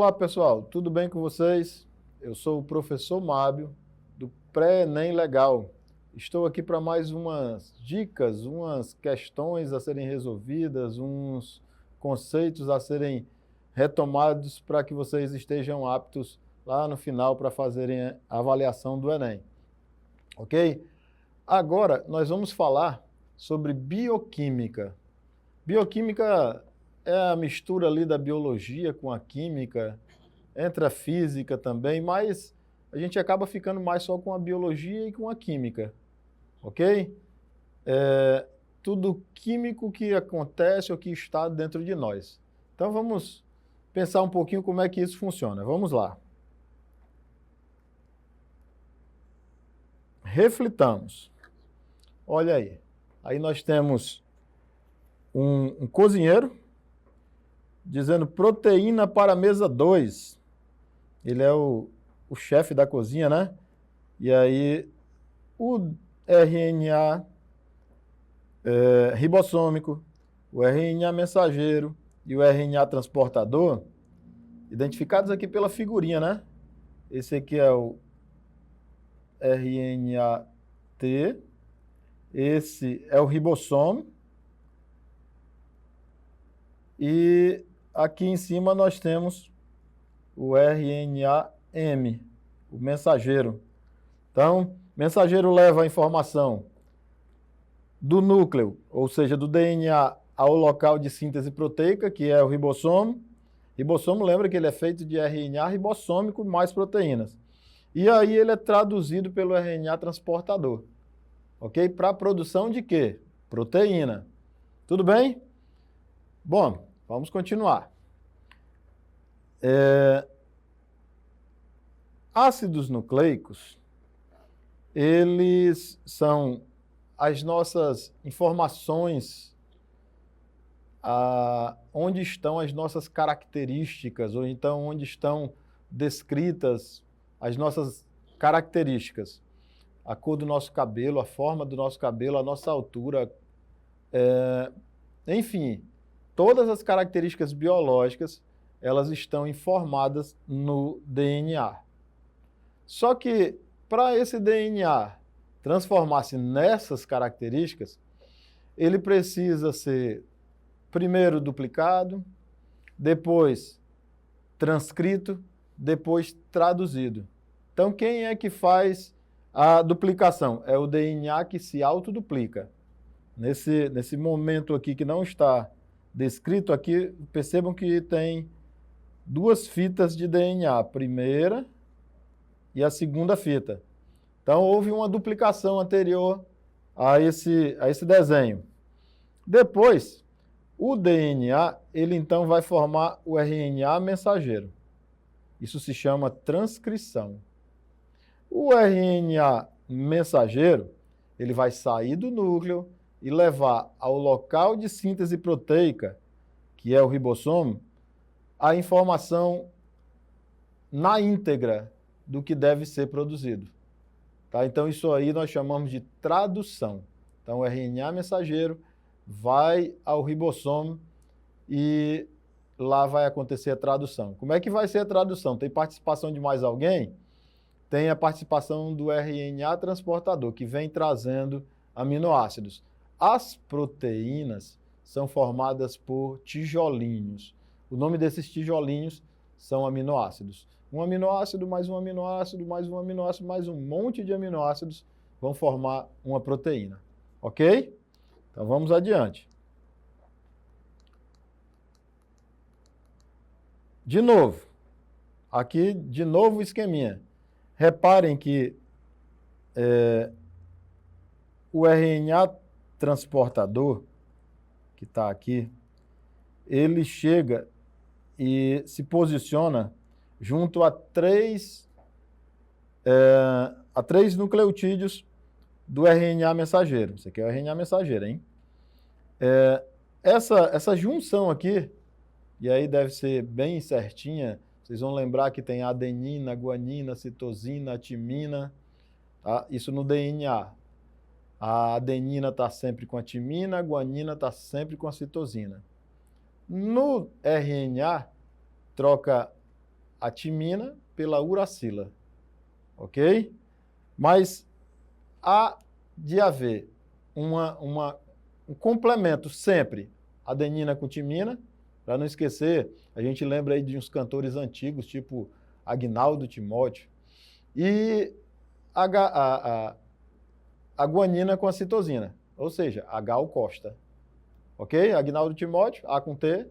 Olá, pessoal, tudo bem com vocês? Eu sou o professor Mábio, do Pré-ENEM Legal. Estou aqui para mais umas dicas, umas questões a serem resolvidas, uns conceitos a serem retomados para que vocês estejam aptos lá no final para fazerem a avaliação do Enem. Ok? Agora, nós vamos falar sobre bioquímica. Bioquímica é a mistura ali da biologia com a química, entra a física também, mas a gente acaba ficando mais só com a biologia e com a química, ok? É tudo químico que acontece ou que está dentro de nós. Então vamos pensar um pouquinho como é que isso funciona. Vamos lá. Reflitamos. Olha aí. Aí nós temos um cozinheiro dizendo proteína para a mesa 2. Ele é o chefe da cozinha, né? E aí o RNA ribossômico, o RNA mensageiro e o RNA transportador, identificados aqui pela figurinha, né? Esse aqui é o RNA-T, esse é o ribossomo, e aqui em cima nós temos o RNA-M, o mensageiro. Então, mensageiro leva a informação do núcleo, ou seja, do DNA, ao local de síntese proteica, que é o ribossomo. Ribossomo, lembra que ele é feito de RNA ribossômico mais proteínas. E aí ele é traduzido pelo RNA transportador, ok? Para a produção de quê? Proteína. Tudo bem? Bom, vamos continuar. Ácidos nucleicos, eles são as nossas informações, onde estão as nossas características, ou então onde estão descritas as nossas características. A cor do nosso cabelo, a forma do nosso cabelo, a nossa altura, enfim, todas as características biológicas, elas estão informadas no DNA. Só que, para esse DNA transformar-se nessas características, ele precisa ser, primeiro, duplicado, depois transcrito, depois traduzido. Então, quem é que faz a duplicação? É o DNA que se autoduplica. Nesse momento aqui que não está descrito aqui, percebam que tem duas fitas de DNA, a primeira e a segunda fita. Então, houve uma duplicação anterior a esse desenho. Depois, o DNA, ele então vai formar o RNA mensageiro. Isso se chama transcrição. O RNA mensageiro, ele vai sair do núcleo e levar ao local de síntese proteica, que é o ribossomo, a informação na íntegra do que deve ser produzido. Tá? Então, isso aí nós chamamos de tradução. Então, o RNA mensageiro vai ao ribossomo e lá vai acontecer a tradução. Como é que vai ser a tradução? Tem participação de mais alguém? Tem a participação do RNA transportador, que vem trazendo aminoácidos. As proteínas são formadas por tijolinhos. O nome desses tijolinhos são aminoácidos. Um aminoácido, mais um aminoácido, mais um aminoácido, mais um monte de aminoácidos vão formar uma proteína. Ok? Então vamos adiante. De novo, aqui de novo o esqueminha. Reparem que o RNA transportador, que está aqui, ele chega e se posiciona junto a três nucleotídeos do RNA mensageiro. Isso aqui é o RNA mensageiro, hein? Essa junção aqui, e aí deve ser bem certinha, vocês vão lembrar que tem adenina, guanina, citosina, timina, tá? Isso no DNA. A adenina está sempre com a timina, a guanina está sempre com a citosina. No RNA, troca a timina pela uracila, ok? Mas há de haver um complemento sempre, adenina com timina, para não esquecer, a gente lembra aí de uns cantores antigos, tipo Agnaldo Timóteo, e a guanina com a citosina, ou seja, a Gal Costa, ok? Agnaldo Timóteo, A com T,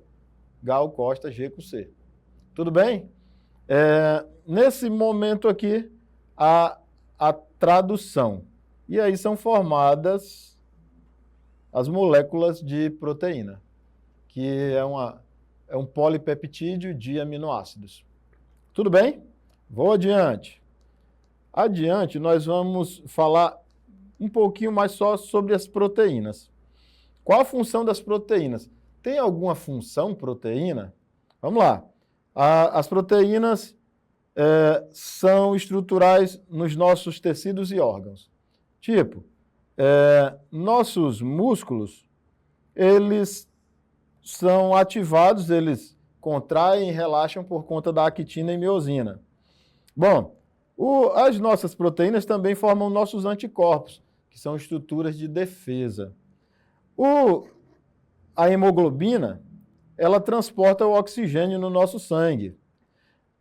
Gal Costa, G com C. Tudo bem? Nesse momento aqui, a tradução. E aí são formadas as moléculas de proteína, que é um polipeptídeo de aminoácidos. Tudo bem? Vou adiante. Adiante, nós vamos falar um pouquinho mais só sobre as proteínas. Qual a função das proteínas? Tem alguma função proteína? Vamos lá. As proteínas são estruturais nos nossos tecidos e órgãos. Tipo, nossos músculos, eles são ativados, eles contraem e relaxam por conta da actina e miosina. Bom, as nossas proteínas também formam nossos anticorpos, que são estruturas de defesa. A hemoglobina, ela transporta o oxigênio no nosso sangue.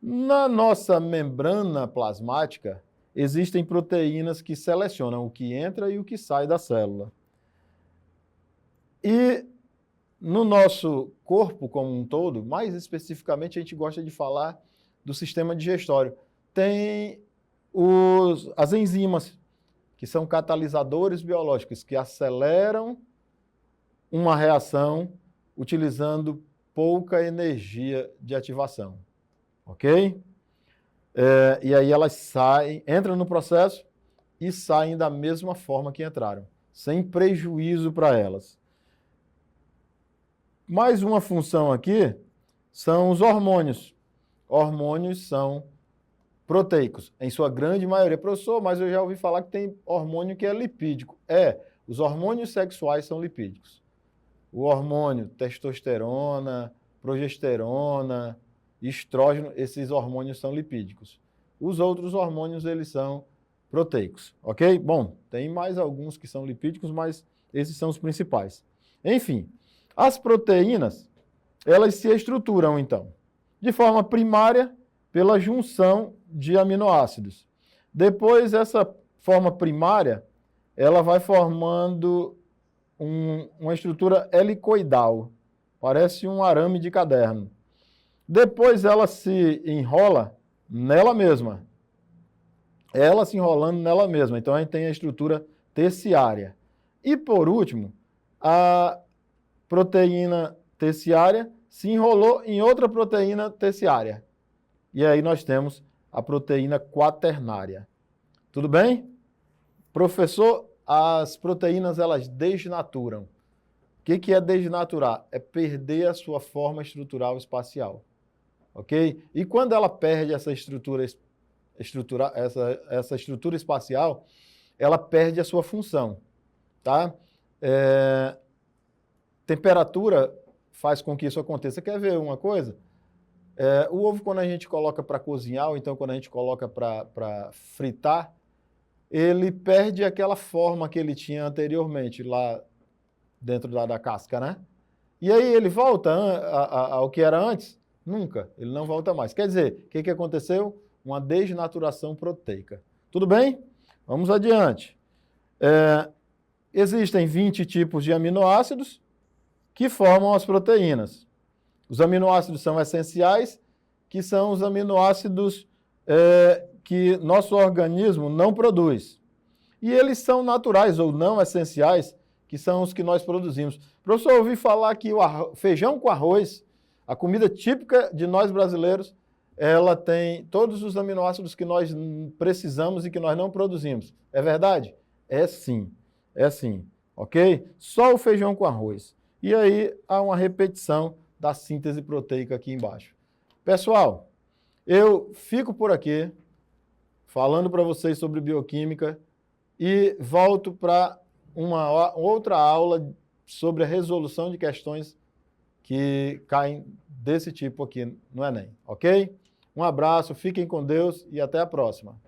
Na nossa membrana plasmática, existem proteínas que selecionam o que entra e o que sai da célula. E no nosso corpo como um todo, mais especificamente, a gente gosta de falar do sistema digestório. Tem as enzimas, que são catalisadores biológicos, que aceleram uma reação utilizando pouca energia de ativação. Ok? E aí elas entram no processo e saem da mesma forma que entraram, sem prejuízo para elas. Mais uma função aqui são os hormônios. Hormônios são proteicos, em sua grande maioria. Professor, mas eu já ouvi falar que tem hormônio que é lipídico. Os hormônios sexuais são lipídicos. O hormônio testosterona, progesterona, estrógeno, esses hormônios são lipídicos. Os outros hormônios, eles são proteicos, ok? Bom, tem mais alguns que são lipídicos, mas esses são os principais. Enfim, as proteínas, elas se estruturam, então, de forma primária pela junção de aminoácidos. Depois, essa forma primária, ela vai formando uma estrutura helicoidal, parece um arame de caderno. Depois ela se enrola nela mesma. Ela se enrolando nela mesma. Então a gente tem a estrutura terciária. E por último, a proteína terciária se enrolou em outra proteína terciária. E aí nós temos a proteína quaternária. Tudo bem? Professor, as proteínas elas desnaturam. O que é desnaturar? É perder a sua forma estrutural espacial. Ok? E quando ela perde essa estrutura espacial, ela perde a sua função. Tá? Temperatura faz com que isso aconteça. Quer ver uma coisa? O ovo, quando a gente coloca para cozinhar, ou então quando a gente coloca para fritar, ele perde aquela forma que ele tinha anteriormente, lá dentro da casca, né? E aí ele volta ao que era antes? Nunca, ele não volta mais. Quer dizer, o que aconteceu? Uma desnaturação proteica. Tudo bem? Vamos adiante. Existem 20 tipos de aminoácidos que formam as proteínas. Os aminoácidos são essenciais, que são os aminoácidos que nosso organismo não produz. E eles são naturais ou não essenciais, que são os que nós produzimos. Professor, eu ouvi falar que o feijão com arroz, a comida típica de nós brasileiros, ela tem todos os aminoácidos que nós precisamos e que nós não produzimos. É verdade? É sim, ok? Só o feijão com arroz. E aí há uma repetição da síntese proteica aqui embaixo. Pessoal, eu fico por aqui falando para vocês sobre bioquímica e volto para uma outra aula sobre a resolução de questões que caem desse tipo aqui no Enem, ok? Um abraço, fiquem com Deus e até a próxima.